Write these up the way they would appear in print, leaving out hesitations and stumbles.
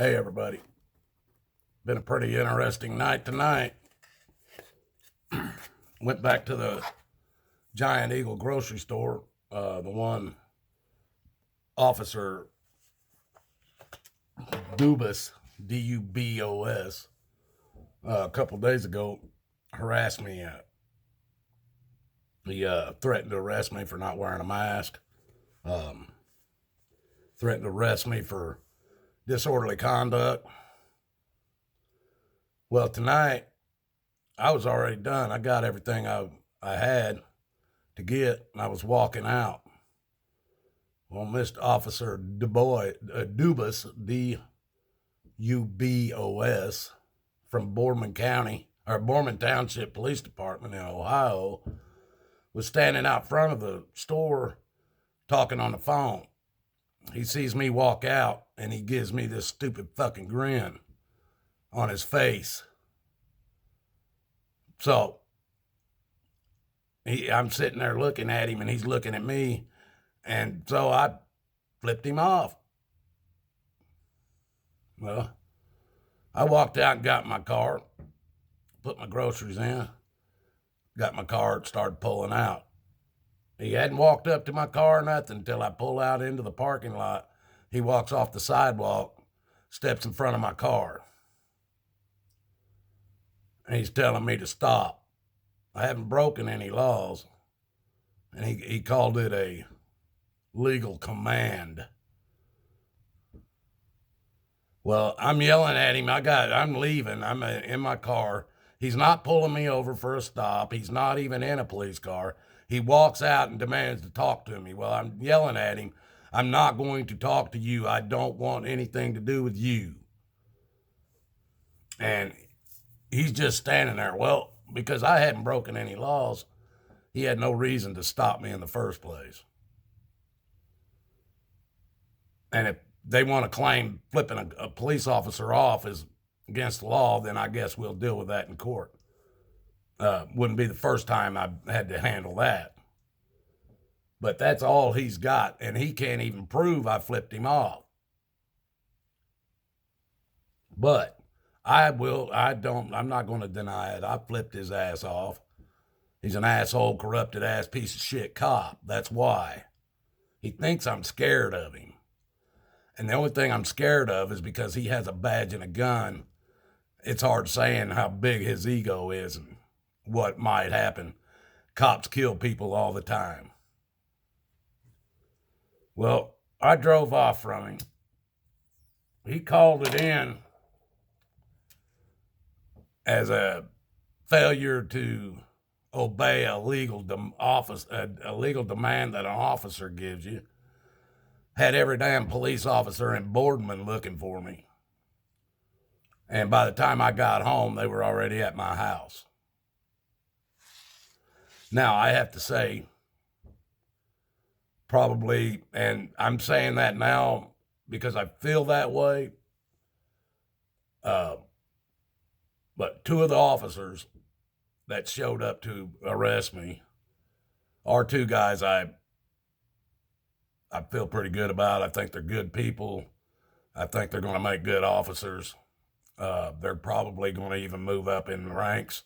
Hey everybody, been a pretty interesting night tonight. Went back to the Giant Eagle grocery store, the one Officer Dubos, Dubos, a couple days ago harassed me. He threatened to arrest me for not wearing a mask. Threatened to arrest me for disorderly conduct. Well, tonight I was already done. I got everything I had to get, and I was walking out. Well, Mr. Officer Dubos, D-U-B-O-S, from Boardman County, or Boardman Township Police Department in Ohio, was standing out front of the store talking on the phone. He sees me walk out, and he gives me this stupid fucking grin on his face. So I'm sitting there looking at him, and he's looking at me, and so I flipped him off. Well, I walked out and got in my car, put my groceries in, got my car, started pulling out. He hadn't walked up to my car or nothing until I pull out into the parking lot. He walks off the sidewalk, steps in front of my car. And he's telling me to stop. I haven't broken any laws. And he called it a legal command. Well, I'm yelling at him. I'm leaving. I'm in my car. He's not pulling me over for a stop. He's not even in a police car. He walks out and demands to talk to me. Well, I'm yelling at him. I'm not going to talk to you. I don't want anything to do with you. And he's just standing there. Well, because I hadn't broken any laws, he had no reason to stop me in the first place. And if they want to claim flipping a police officer off is against the law, then I guess we'll deal with that in court. Wouldn't be the first time I had to handle that. But that's all he's got, and he can't even prove I flipped him off. But I'm not going to deny it. I flipped his ass off. He's an asshole, corrupted ass piece of shit cop. That's why. He thinks I'm scared of him. And the only thing I'm scared of is because he has a badge and a gun. It's hard saying how big his ego is and what might happen. Cops kill people all the time. Well, I drove off from him. He called it in as a failure to obey a legal demand that an officer gives you. Had every damn police officer in Boardman looking for me. And by the time I got home, they were already at my house. Now, I have to say, probably, and I'm saying that now because I feel that way, but two of the officers that showed up to arrest me are two guys I feel pretty good about. I think they're good people. I think they're going to make good officers. They're probably going to even move up in the ranks.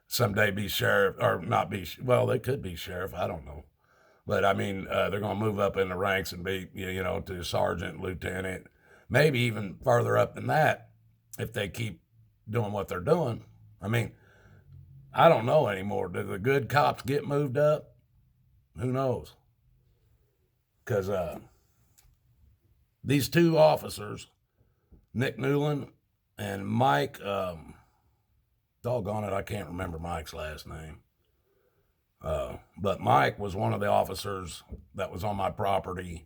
Someday be sheriff, or not be, well, they could be sheriff, I don't know. But I mean, they're going to move up in the ranks and be, to sergeant, lieutenant, maybe even further up than that if they keep doing what they're doing. I mean, I don't know anymore. Do the good cops get moved up? Who knows? Because these two officers, Nick Newland and Mike, doggone it, I can't remember Mike's last name. But Mike was one of the officers that was on my property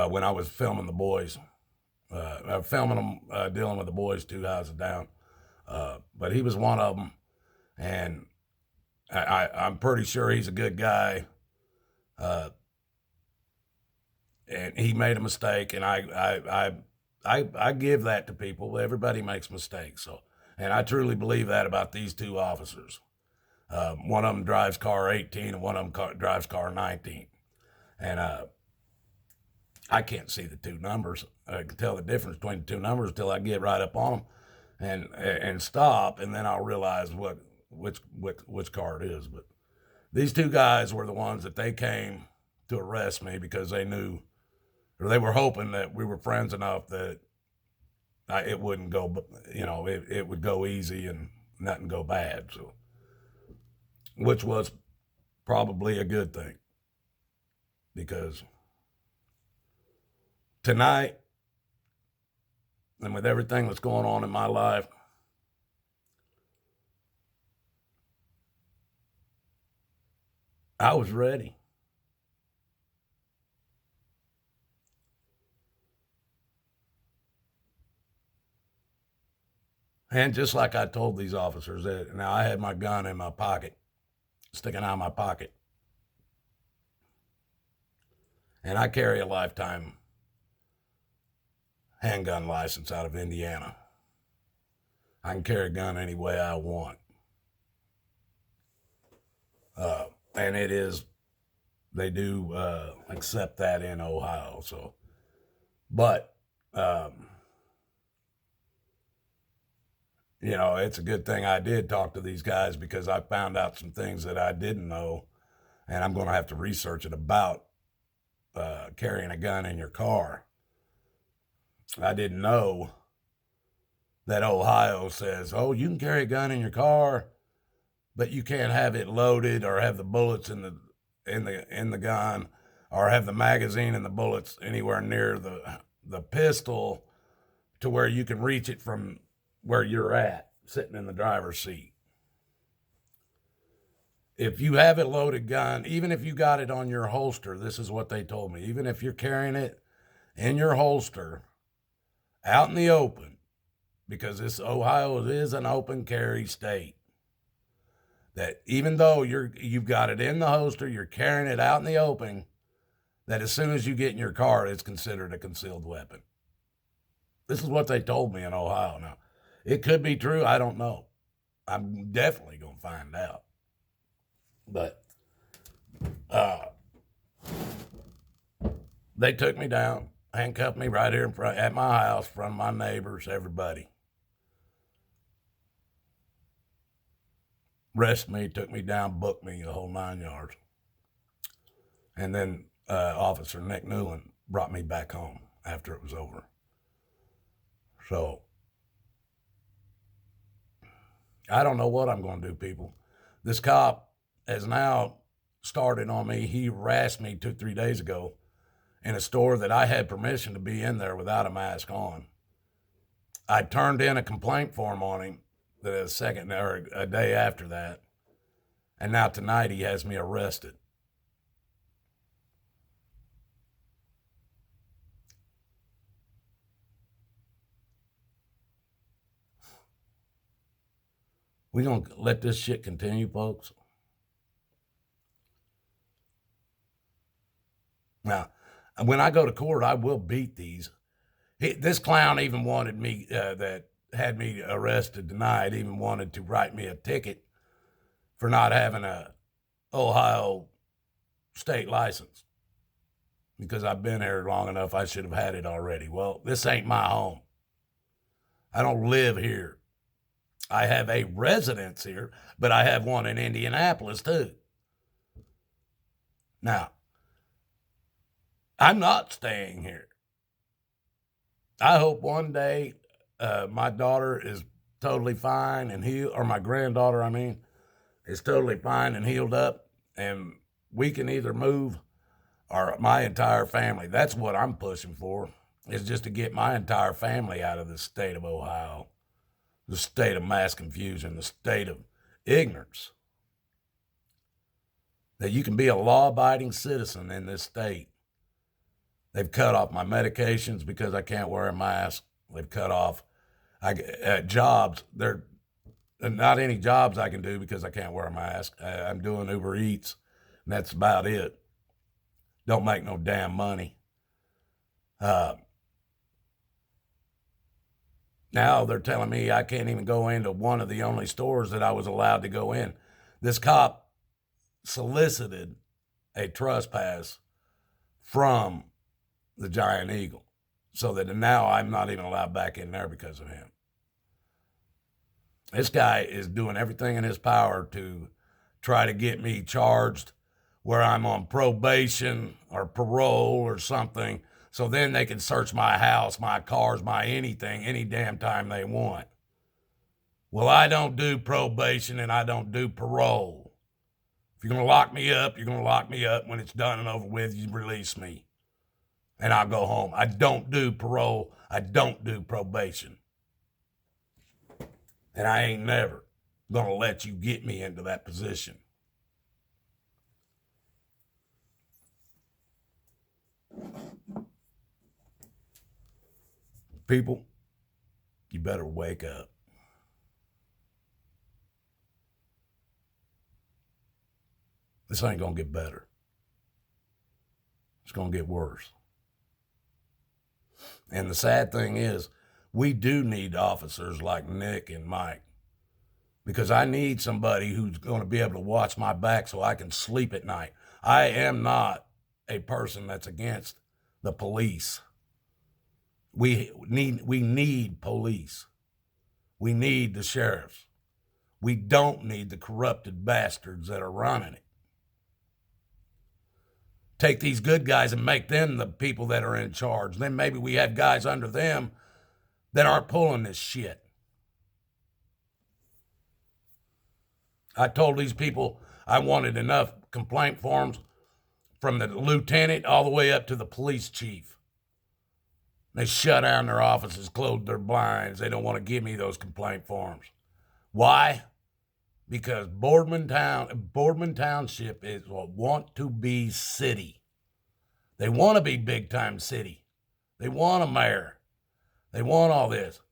when I was filming the boys. Filming them dealing with the boys 2 houses down. But he was one of them, and I'm pretty sure he's a good guy. And he made a mistake, and I give that to people. Everybody makes mistakes, and I truly believe that about these two officers. One of them drives car 18, and one of them drives car 19. And I can't see the two numbers. I can tell the difference between the two numbers until I get right up on them and stop, and then I'll realize which car it is. But these two guys were the ones that they came to arrest me because they knew, or they were hoping that we were friends enough that it wouldn't go, it would go easy and nothing go bad. So, which was probably a good thing, because tonight, and with everything that's going on in my life, I was ready. And just like I told these officers, that now I had my gun in my pocket, sticking out of my pocket. And I carry a lifetime handgun license out of Indiana. I can carry a gun any way I want. And they do accept that in Ohio. So, but, it's a good thing I did talk to these guys, because I found out some things that I didn't know, and I'm going to have to research it about carrying a gun in your car. I didn't know that Ohio says, oh, you can carry a gun in your car, but you can't have it loaded or have the bullets in the gun, or have the magazine and the bullets anywhere near the pistol to where you can reach it from where you're at, sitting in the driver's seat. If you have a loaded gun, even if you got it on your holster, this is what they told me, even if you're carrying it in your holster out in the open, because this Ohio is an open carry state, that even though you've got it in the holster, you're carrying it out in the open, that as soon as you get in your car, it's considered a concealed weapon. This is what they told me in Ohio. Now, it could be true. I don't know. I'm definitely going to find out. But they took me down, handcuffed me right here in front, at my house, in front of my neighbors, everybody. Arrested me, took me down, booked me the whole 9 yards. And then Officer Nick Newland brought me back home after it was over. So, I don't know what I'm going to do, people. This cop has now started on me. He harassed me 2-3 days ago in a store that I had permission to be in there without a mask on. I turned in a complaint form on him a day after that, and now tonight he has me arrested. We gonna let this shit continue, folks? Now, when I go to court, I will beat these. This clown even wanted me, that had me arrested tonight, even wanted to write me a ticket for not having a Ohio state license, because I've been here long enough. I should have had it already. Well, this ain't my home. I don't live here. I have a residence here, but I have one in Indianapolis too. Now, I'm not staying here. I hope one day my daughter is totally fine and healed, or my granddaughter, is totally fine and healed up, and we can either move, or my entire family. That's what I'm pushing for, is just to get my entire family out of the state of Ohio, the state of mass confusion, the state of ignorance. That you can be a law-abiding citizen in this state. They've cut off my medications because I can't wear a mask. They've cut off jobs. There are not any jobs I can do because I can't wear a mask. I'm doing Uber Eats, and that's about it. Don't make no damn money. Now they're telling me I can't even go into one of the only stores that I was allowed to go in. This cop solicited a trespass from the Giant Eagle, so that now I'm not even allowed back in there because of him. This guy is doing everything in his power to try to get me charged where I'm on probation or parole or something, so then they can search my house, my cars, my anything, any damn time they want. Well, I don't do probation and I don't do parole. If you're going to lock me up, you're going to lock me up. When it's done and over with, you release me and I'll go home. I don't do parole. I don't do probation. And I ain't never going to let you get me into that position. People, you better wake up. This ain't going to get better. It's going to get worse. And the sad thing is, we do need officers like Nick and Mike, because I need somebody who's going to be able to watch my back so I can sleep at night. I am not a person that's against the police. We need police. We need the sheriffs. We don't need the corrupted bastards that are running it. Take these good guys and make them the people that are in charge. Then maybe we have guys under them that aren't pulling this shit. I told these people I wanted enough complaint forms from the lieutenant all the way up to the police chief. They shut down their offices, closed their blinds. They don't want to give me those complaint forms. Why? Because Boardman Township is a want-to-be city. They want to be big-time city. They want a mayor. They want all this.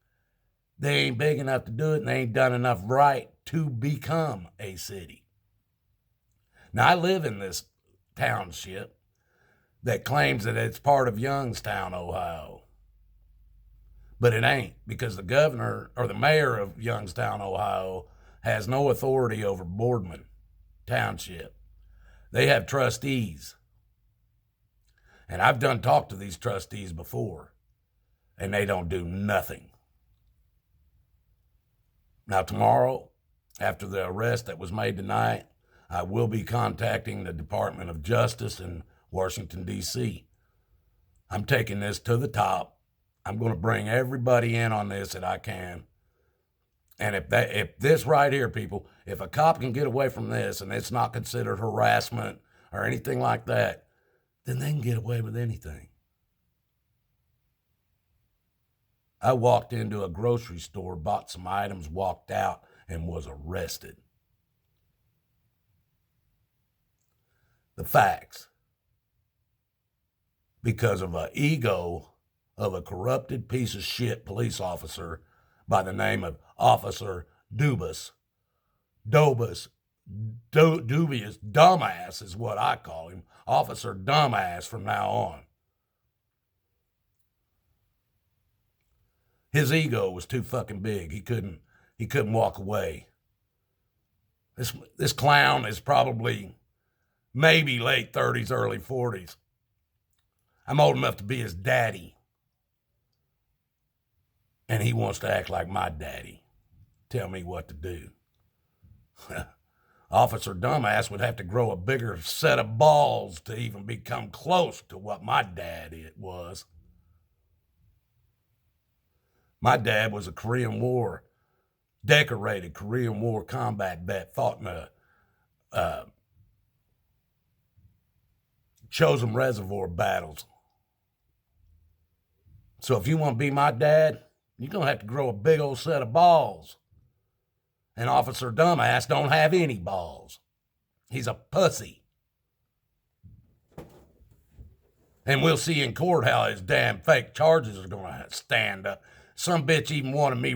They ain't big enough to do it, and they ain't done enough right to become a city. Now, I live in this township that claims that it's part of Youngstown, Ohio. But it ain't, because the governor or the mayor of Youngstown, Ohio, has no authority over Boardman Township. They have trustees. And I've done talked to these trustees before, and they don't do nothing. Now, tomorrow, after the arrest that was made tonight, I will be contacting the Department of Justice in Washington, D.C. I'm taking this to the top. I'm going to bring everybody in on this that I can. And if this right here, people, if a cop can get away from this and it's not considered harassment or anything like that, then they can get away with anything. I walked into a grocery store, bought some items, walked out, and was arrested. The facts. Because of an ego of a corrupted piece of shit police officer by the name of Officer Dubos. Dubious dumbass is what I call him. Officer Dumbass from now on. His ego was too fucking big. He couldn't walk away. This clown is probably maybe late 30s, early 40s. I'm old enough to be his daddy. And he wants to act like my daddy. Tell me what to do. Officer Dumbass would have to grow a bigger set of balls to even become close to what my dad was. My dad was a Korean War, decorated Korean War combat vet, fought in the Chosin Reservoir battles. So if you want to be my dad, you're going to have to grow a big old set of balls. And Officer Dumbass don't have any balls. He's a pussy. And we'll see in court how his damn fake charges are going to stand up. Some bitch even he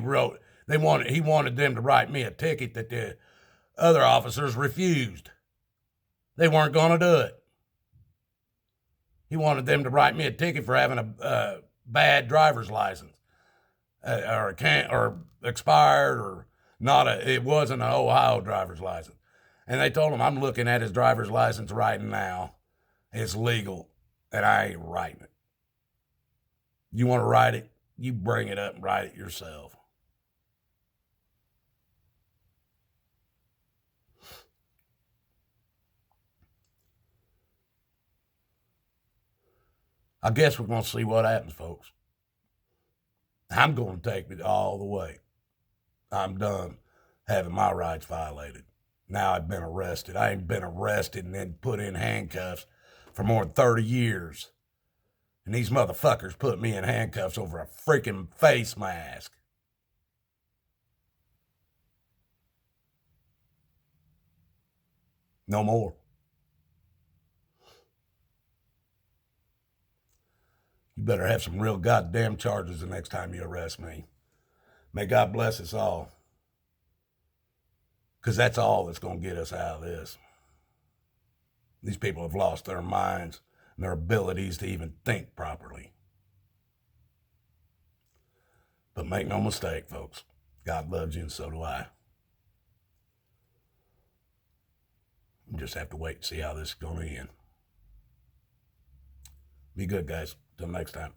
wanted them to write me a ticket that the other officers refused. They weren't going to do it. He wanted them to write me a ticket for having a bad driver's license. Or expired, or not it wasn't an Ohio driver's license. And they told him, I'm looking at his driver's license right now. It's legal, and I ain't writing it. You want to write it, you bring it up and write it yourself. I guess we're going to see what happens, folks. I'm going to take it all the way. I'm done having my rights violated. Now I've been arrested. I ain't been arrested and then put in handcuffs for more than 30 years. And these motherfuckers put me in handcuffs over a freaking face mask. No more. You better have some real goddamn charges the next time you arrest me. May God bless us all. Because that's all that's going to get us out of this. These people have lost their minds and their abilities to even think properly. But make no mistake, folks, God loves you and so do I. You just have to wait and see how this is going to end. Be good, guys. Till next time.